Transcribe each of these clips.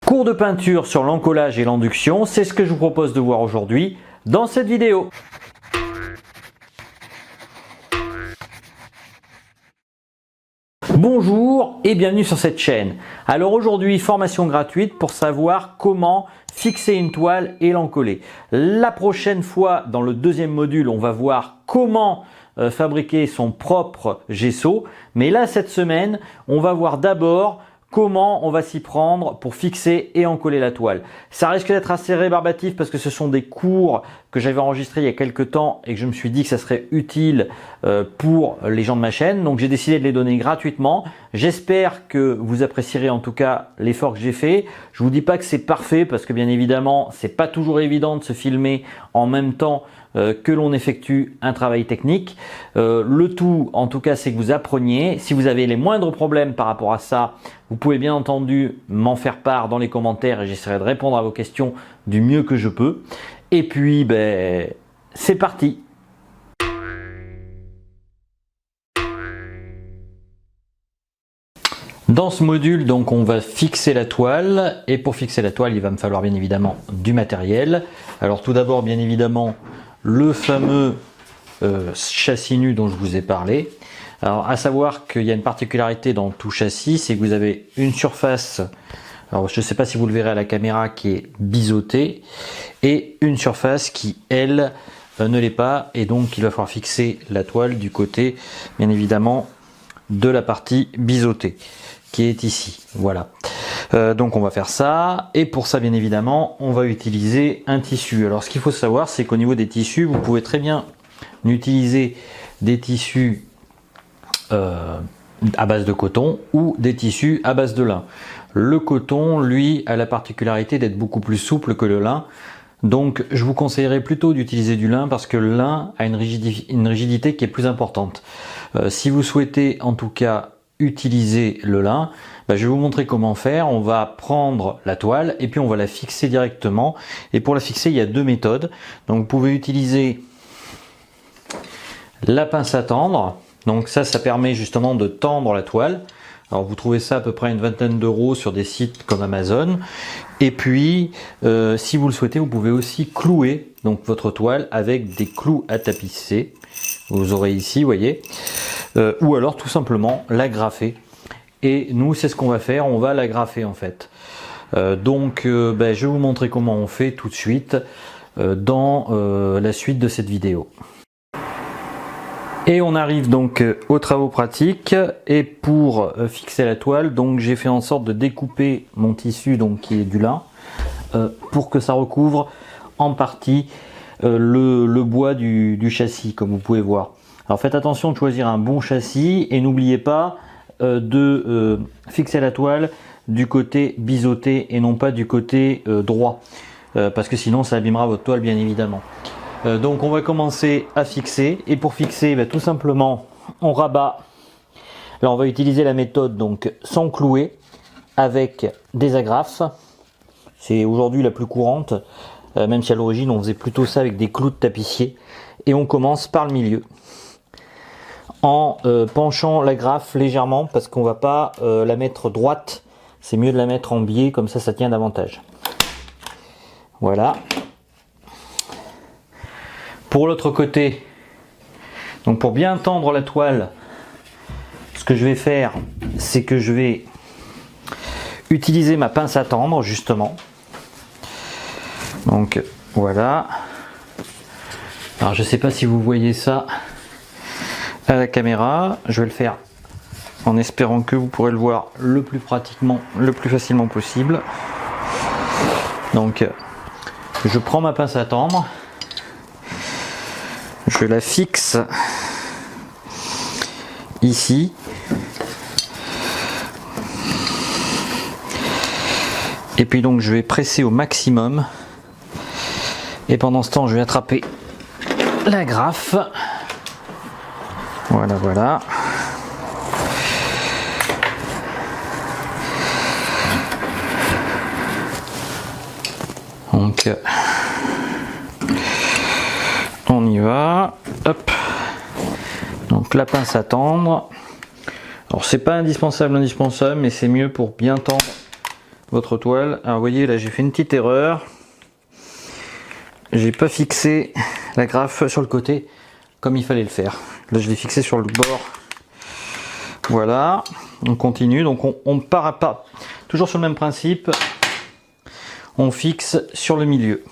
Cours de peinture sur l'encollage et l'induction, c'est ce que je vous propose de voir aujourd'hui dans cette vidéo. Bonjour et bienvenue sur cette chaîne. Alors aujourd'hui, formation gratuite pour savoir comment fixer une toile et l'encoller. La prochaine fois, dans le deuxième module, on va voir comment fabriquer son propre gesso. Mais là, cette semaine, on va voir d'abord comment on va s'y prendre pour fixer et encoller la toile. Ça risque d'être assez rébarbatif parce que ce sont des cours que j'avais enregistrés il y a quelques temps et que je me suis dit que ça serait utile pour les gens de ma chaîne. Donc j'ai décidé de les donner gratuitement. J'espère que vous apprécierez en tout cas l'effort que j'ai fait. Je vous dis pas que c'est parfait parce que bien évidemment, c'est pas toujours évident de se filmer en même temps que l'on effectue un travail technique. Le tout en tout cas, c'est que vous appreniez. Si vous avez les moindres problèmes par rapport à ça, vous pouvez bien entendu m'en faire part dans les commentaires et j'essaierai de répondre à vos questions du mieux que je peux. Et puis, c'est parti! Dans ce module, donc, on va fixer la toile. Et pour fixer la toile, il va me falloir bien évidemment du matériel. Alors tout d'abord, bien évidemment, le fameux châssis nu dont je vous ai parlé. Alors à savoir qu'il y a une particularité dans tout châssis, c'est que vous avez une surface, alors je ne sais pas si vous le verrez à la caméra, qui est biseautée et une surface qui elle ne l'est pas, et donc il va falloir fixer la toile du côté bien évidemment de la partie biseautée qui est ici. Voilà. Donc on va faire ça, et pour ça bien évidemment on va utiliser un tissu. Alors ce qu'il faut savoir, c'est qu'au niveau des tissus, vous pouvez très bien utiliser des tissus à base de coton ou des tissus à base de lin. Le coton, lui, a la particularité d'être beaucoup plus souple que le lin. Donc je vous conseillerais plutôt d'utiliser du lin parce que le lin a une rigidité qui est plus importante. Si vous souhaitez en tout cas utiliser le lin, je vais vous montrer comment faire. On va prendre la toile et puis on va la fixer directement. Et pour la fixer, il y a deux méthodes. Donc vous pouvez utiliser la pince à tendre. Donc ça permet justement de tendre la toile. Alors vous trouvez ça à peu près une vingtaine d'euros sur des sites comme Amazon. Et puis, si vous le souhaitez, vous pouvez aussi clouer donc votre toile avec des clous à tapisser. Vous aurez ici, vous voyez. Ou alors tout simplement l'agrafer. Et nous, c'est ce qu'on va faire. On va l'agrafer en fait. Donc, je vais vous montrer comment on fait tout de suite dans la suite de cette vidéo. Et on arrive donc aux travaux pratiques, et pour fixer la toile, donc j'ai fait en sorte de découper mon tissu donc qui est du lin pour que ça recouvre en partie le bois du châssis, comme vous pouvez voir. Alors faites attention de choisir un bon châssis et n'oubliez pas de fixer la toile du côté biseauté et non pas du côté droit, parce que sinon ça abîmera votre toile bien évidemment. Donc on va commencer à fixer, et pour fixer tout simplement on rabat. Là on va utiliser la méthode donc sans clouer avec des agrafes. C'est aujourd'hui la plus courante, même si à l'origine on faisait plutôt ça avec des clous de tapissier. Et on commence par le milieu en penchant l'agrafe légèrement parce qu'on va pas la mettre droite. C'est mieux de la mettre en biais, comme ça tient davantage. Voilà. Pour l'autre côté, donc pour bien tendre la toile, ce que je vais faire, c'est que je vais utiliser ma pince à tendre justement. Donc voilà. Alors je ne sais pas si vous voyez ça à la caméra. Je vais le faire en espérant que vous pourrez le voir le plus facilement possible. Donc je prends ma pince à tendre. Je la fixe ici. Et puis donc je vais presser au maximum. Et pendant ce temps, je vais attraper l'agrafe. Voilà, voilà. Donc on y va, hop. Donc la pince à tendre. Alors c'est pas indispensable, mais c'est mieux pour bien tendre votre toile. Alors vous voyez là j'ai fait une petite erreur. J'ai pas fixé l'agrafe sur le côté comme il fallait le faire. Là je l'ai fixé sur le bord. Voilà, on continue. Donc on part pas toujours sur le même principe. On fixe sur le milieu.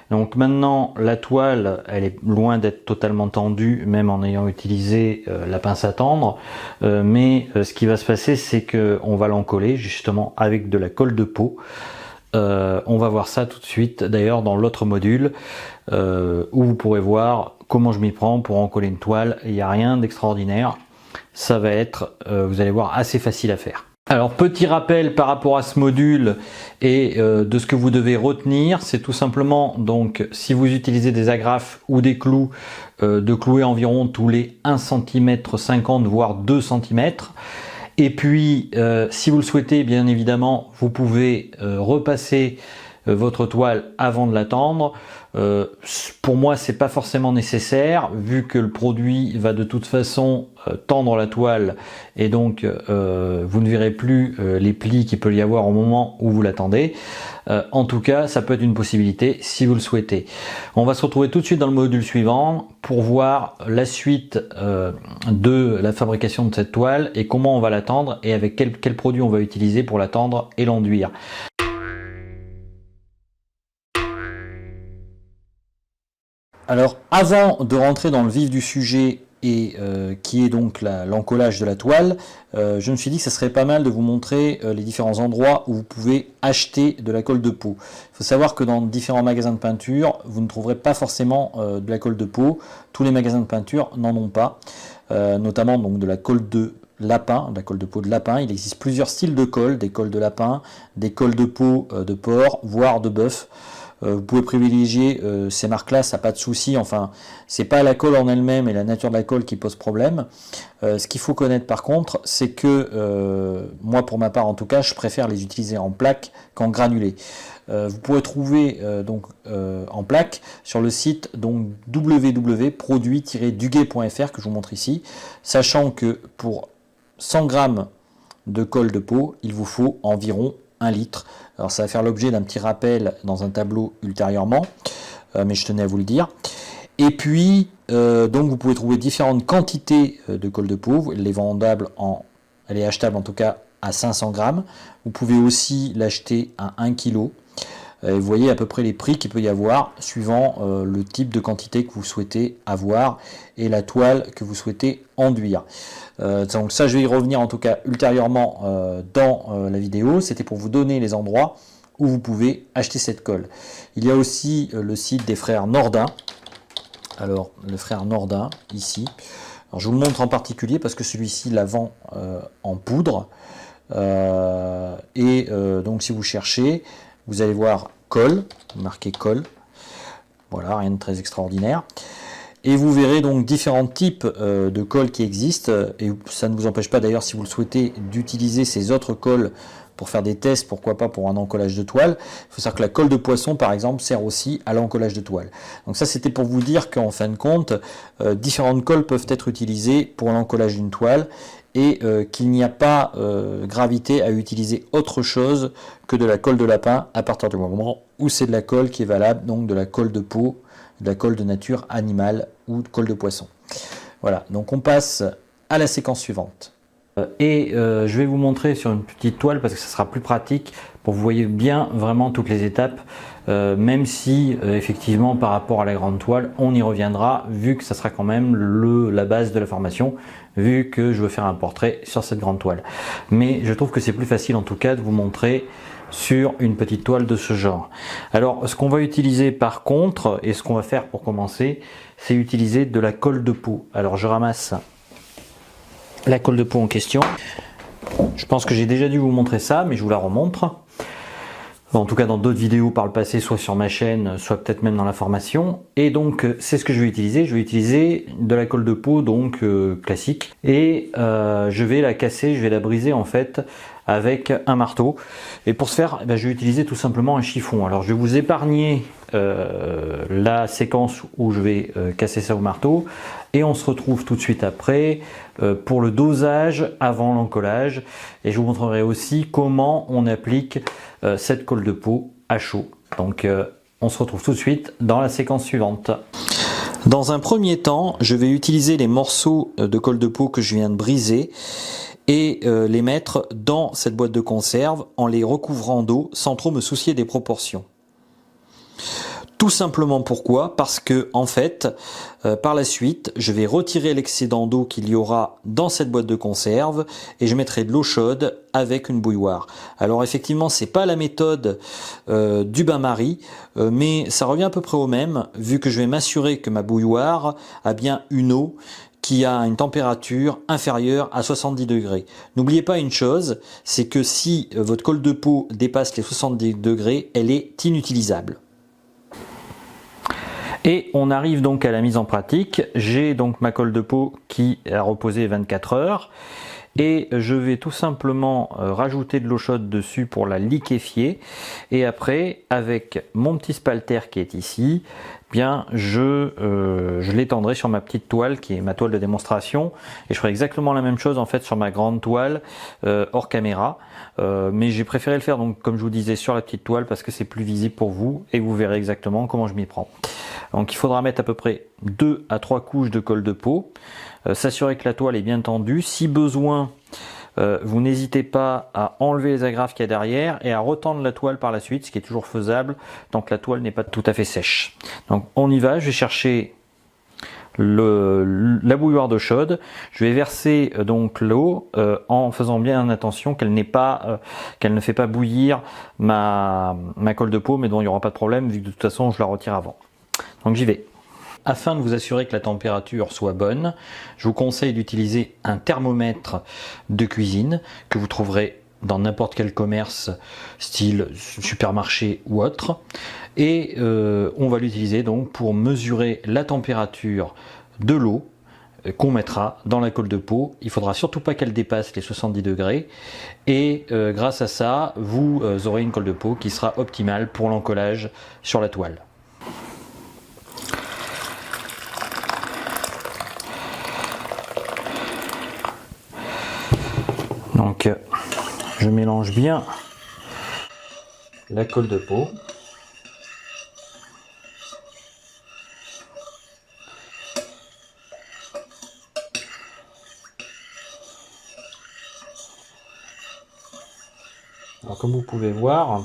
Donc maintenant la toile elle est loin d'être totalement tendue même en ayant utilisé la pince à tendre, mais ce qui va se passer c'est que on va l'encoller justement avec de la colle de peau. On va voir ça tout de suite d'ailleurs dans l'autre module où vous pourrez voir comment je m'y prends pour encoller une toile. Il n'y a rien d'extraordinaire, ça va être vous allez voir assez facile à faire. Alors petit rappel par rapport à ce module et de ce que vous devez retenir, c'est tout simplement donc si vous utilisez des agrafes ou des clous, de clouer environ tous les 1,50 cm voire 2 cm. Et puis si vous le souhaitez bien évidemment vous pouvez repasser votre toile avant de la tendre. Pour moi c'est pas forcément nécessaire vu que le produit va de toute façon tendre la toile et donc vous ne verrez plus les plis qu'il peut y avoir au moment où vous la tendez. En tout cas ça peut être une possibilité si vous le souhaitez. On va se retrouver tout de suite dans le module suivant pour voir la suite de la fabrication de cette toile et comment on va la tendre et avec quel produit on va utiliser pour la tendre et l'enduire. Alors avant de rentrer dans le vif du sujet et qui est donc l'encollage de la toile, je me suis dit que ce serait pas mal de vous montrer les différents endroits où vous pouvez acheter de la colle de peau. Il faut savoir que dans différents magasins de peinture, vous ne trouverez pas forcément de la colle de peau. Tous les magasins de peinture n'en ont pas, notamment donc de la colle de lapin, de la colle de peau de lapin. Il existe plusieurs styles de colle, des colles de lapin, des colles de peau de porc, voire de bœuf. Vous pouvez privilégier ces marques-là, ça n'a pas de souci. Enfin, c'est pas la colle en elle-même et la nature de la colle qui pose problème. Ce qu'il faut connaître par contre, c'est que moi, pour ma part en tout cas, je préfère les utiliser en plaque qu'en granulé. Vous pourrez trouver en plaque sur le site donc www.produit-duguay.fr que je vous montre ici, sachant que pour 100 g de colle de peau, il vous faut environ 1 litre. Alors ça va faire l'objet d'un petit rappel dans un tableau ultérieurement, mais je tenais à vous le dire. Et puis, donc vous pouvez trouver différentes quantités de colle de peau. Elle est vendable, elle est achetable en tout cas à 500 g. Vous pouvez aussi l'acheter à 1 kg. Vous voyez à peu près les prix qu'il peut y avoir suivant le type de quantité que vous souhaitez avoir et la toile que vous souhaitez enduire. Donc ça je vais y revenir en tout cas ultérieurement dans la vidéo. C'était pour vous donner les endroits où vous pouvez acheter cette colle. Il y a aussi le site des frères Nordin. Alors le frère Nordin ici. Alors, je vous le montre en particulier parce que celui-ci la vend en poudre. Donc si vous cherchez, vous allez voir colle, marqué colle. Voilà, rien de très extraordinaire. Et vous verrez donc différents types de colle qui existent. Et ça ne vous empêche pas d'ailleurs, si vous le souhaitez, d'utiliser ces autres colles pour faire des tests, pourquoi pas pour un encollage de toile. Il faut savoir que la colle de poisson, par exemple, sert aussi à l'encollage de toile. Donc ça, c'était pour vous dire qu'en fin de compte, différentes colles peuvent être utilisées pour l'encollage d'une toile et qu'il n'y a pas gravité à utiliser autre chose que de la colle de lapin à partir du moment où c'est de la colle qui est valable, donc de la colle de peau, de la colle de nature animale ou de colle de poisson. Voilà, donc on passe à la séquence suivante. Je vais vous montrer sur une petite toile parce que ça sera plus pratique pour que vous voyez bien vraiment toutes les étapes, même si effectivement par rapport à la grande toile on y reviendra vu que ça sera quand même la base de la formation, vu que je veux faire un portrait sur cette grande toile. Mais je trouve que c'est plus facile en tout cas de vous montrer sur une petite toile de ce genre. Alors ce qu'on va utiliser par contre, et ce qu'on va faire pour commencer, c'est utiliser de la colle de peau. Alors je ramasse la colle de peau en question. Je pense que j'ai déjà dû vous montrer ça, mais je vous la remontre. En tout cas dans d'autres vidéos par le passé, soit sur ma chaîne, soit peut-être même dans la formation. Et donc c'est ce que je vais utiliser. Je vais utiliser de la colle de peau donc classique. Et je vais la casser, je vais la briser en fait avec un marteau. Et pour ce faire, je vais utiliser tout simplement un chiffon. Alors je vais vous épargner la séquence où je vais casser ça au marteau. Et on se retrouve tout de suite après pour le dosage avant l'encollage. Et je vous montrerai aussi comment on applique cette colle de peau à chaud. Donc on se retrouve tout de suite dans la séquence suivante. Dans un premier temps, je vais utiliser les morceaux de colle de peau que je viens de briser et les mettre dans cette boîte de conserve en les recouvrant d'eau sans trop me soucier des proportions. Tout simplement pourquoi? Parce que en fait, par la suite, je vais retirer l'excédent d'eau qu'il y aura dans cette boîte de conserve et je mettrai de l'eau chaude avec une bouilloire. Alors effectivement, c'est pas la méthode du bain-marie, mais ça revient à peu près au même, vu que je vais m'assurer que ma bouilloire a bien une eau qui a une température inférieure à 70 degrés. N'oubliez pas une chose, c'est que si votre colle de peau dépasse les 70 degrés, elle est inutilisable. Et on arrive donc à la mise en pratique. J'ai donc ma colle de peau qui a reposé 24 heures et je vais tout simplement rajouter de l'eau chaude dessus pour la liquéfier et après avec mon petit spalter qui est ici, bien je l'étendrai sur ma petite toile qui est ma toile de démonstration et je ferai exactement la même chose en fait sur ma grande toile hors caméra, mais j'ai préféré le faire donc comme je vous disais sur la petite toile parce que c'est plus visible pour vous et vous verrez exactement comment je m'y prends. Donc il faudra mettre à peu près 2 à 3 couches de colle de peau, s'assurer que la toile est bien tendue. Si besoin, vous n'hésitez pas à enlever les agrafes qu'il y a derrière et à retendre la toile par la suite, ce qui est toujours faisable tant que la toile n'est pas tout à fait sèche. Donc on y va, je vais chercher la bouilloire d'eau chaude. Je vais verser donc l'eau en faisant bien attention qu'elle ne fait pas bouillir ma colle de peau, mais dont il n'y aura pas de problème vu que de toute façon je la retire avant. Donc j'y vais. Afin de vous assurer que la température soit bonne, je vous conseille d'utiliser un thermomètre de cuisine que vous trouverez dans n'importe quel commerce style supermarché ou autre. Et on va l'utiliser donc pour mesurer la température de l'eau qu'on mettra dans la colle de peau. Il faudra surtout pas qu'elle dépasse les 70 degrés et grâce à ça, vous aurez une colle de peau qui sera optimale pour l'encollage sur la toile. Donc je mélange bien la colle de peau. Alors comme vous pouvez voir,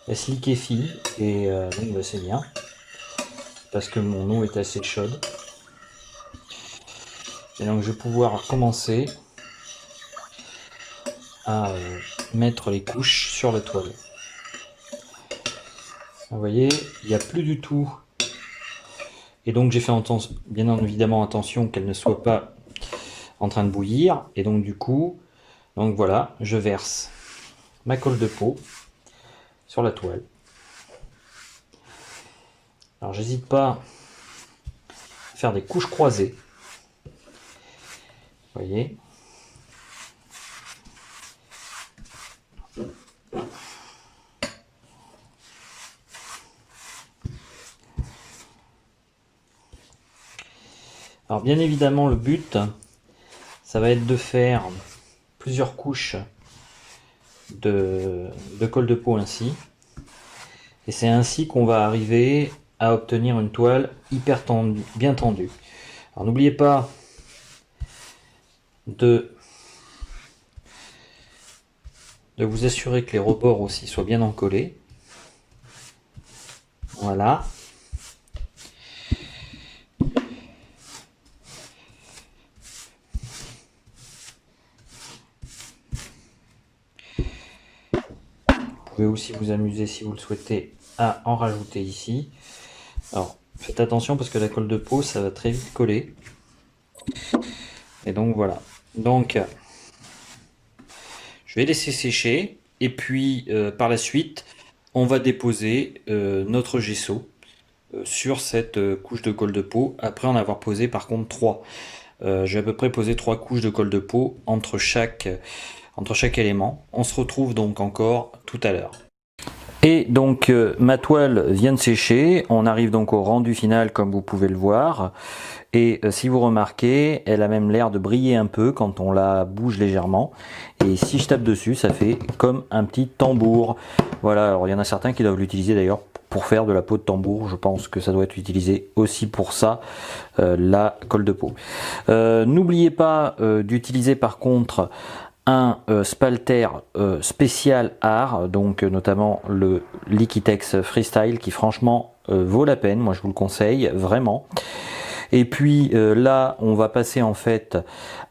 elle se liquéfie et donc c'est bien parce que mon eau est assez chaude. Et donc je vais pouvoir commencer à mettre les couches sur la toile. Vous voyez, il n'y a plus du tout. Et donc j'ai fait bien évidemment attention qu'elle ne soit pas en train de bouillir. Et donc du coup, donc voilà, je verse ma colle de peau sur la toile. Alors j'hésite pas à faire des couches croisées. Vous voyez. Alors bien évidemment le but, ça va être de faire plusieurs couches de colle de peau ainsi. Et c'est ainsi qu'on va arriver à obtenir une toile hyper tendue, bien tendue. Alors n'oubliez pas de de vous assurer que les rebords aussi soient bien encollés. Voilà. Vous pouvez aussi vous amuser, si vous le souhaitez, à en rajouter ici. Alors, faites attention parce que la colle de peau, ça va très vite coller. Et donc voilà. Donc, je vais laisser sécher. Et puis, par la suite, on va déposer notre gesso sur cette couche de colle de peau. Après en avoir posé par contre 3. Je vais à peu près poser 3 couches de colle de peau entre chaque élément. On se retrouve donc encore tout à l'heure. Et donc ma toile vient de sécher, on arrive donc au rendu final comme vous pouvez le voir. Et si vous remarquez, elle a même l'air de briller un peu quand on la bouge légèrement. Et si je tape dessus, ça fait comme un petit tambour. Voilà, alors il y en a certains qui doivent l'utiliser d'ailleurs pour faire de la peau de tambour. Je pense que ça doit être utilisé aussi pour ça, la colle de peau. N'oubliez pas d'utiliser par contre un spalter spécial art, donc notamment le Liquitex Freestyle qui franchement vaut la peine, moi je vous le conseille vraiment. Et puis là on va passer en fait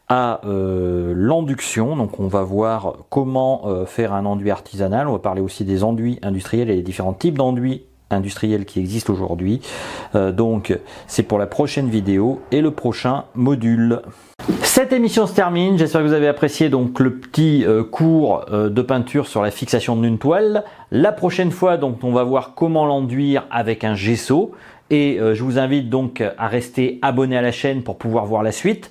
à l'enduction, donc on va voir comment faire un enduit artisanal, on va parler aussi des enduits industriels et les différents types d'enduits industriels qui existent aujourd'hui. Donc c'est pour la prochaine vidéo et le prochain module. Cette émission se termine, j'espère que vous avez apprécié donc le petit cours de peinture sur la fixation d'une toile. La prochaine fois donc on va voir comment l'enduire avec un gesso. Et je vous invite donc à rester abonné à la chaîne pour pouvoir voir la suite.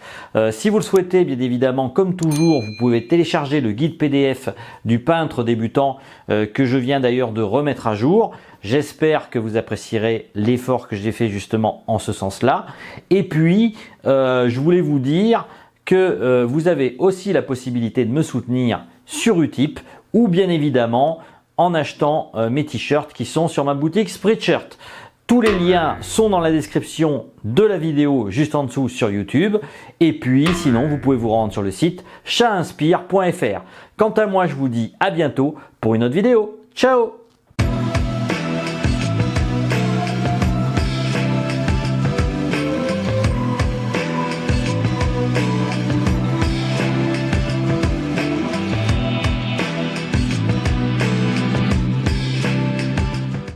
Si vous le souhaitez, bien évidemment, comme toujours, vous pouvez télécharger le guide PDF du peintre débutant que je viens d'ailleurs de remettre à jour. J'espère que vous apprécierez l'effort que j'ai fait justement en ce sens-là. Et puis, je voulais vous dire que vous avez aussi la possibilité de me soutenir sur Utip ou bien évidemment en achetant mes t-shirts qui sont sur ma boutique Spreadshirt. Tous les liens sont dans la description de la vidéo juste en dessous sur YouTube. Et puis sinon, vous pouvez vous rendre sur le site chatinspire.fr. Quant à moi, je vous dis à bientôt pour une autre vidéo. Ciao!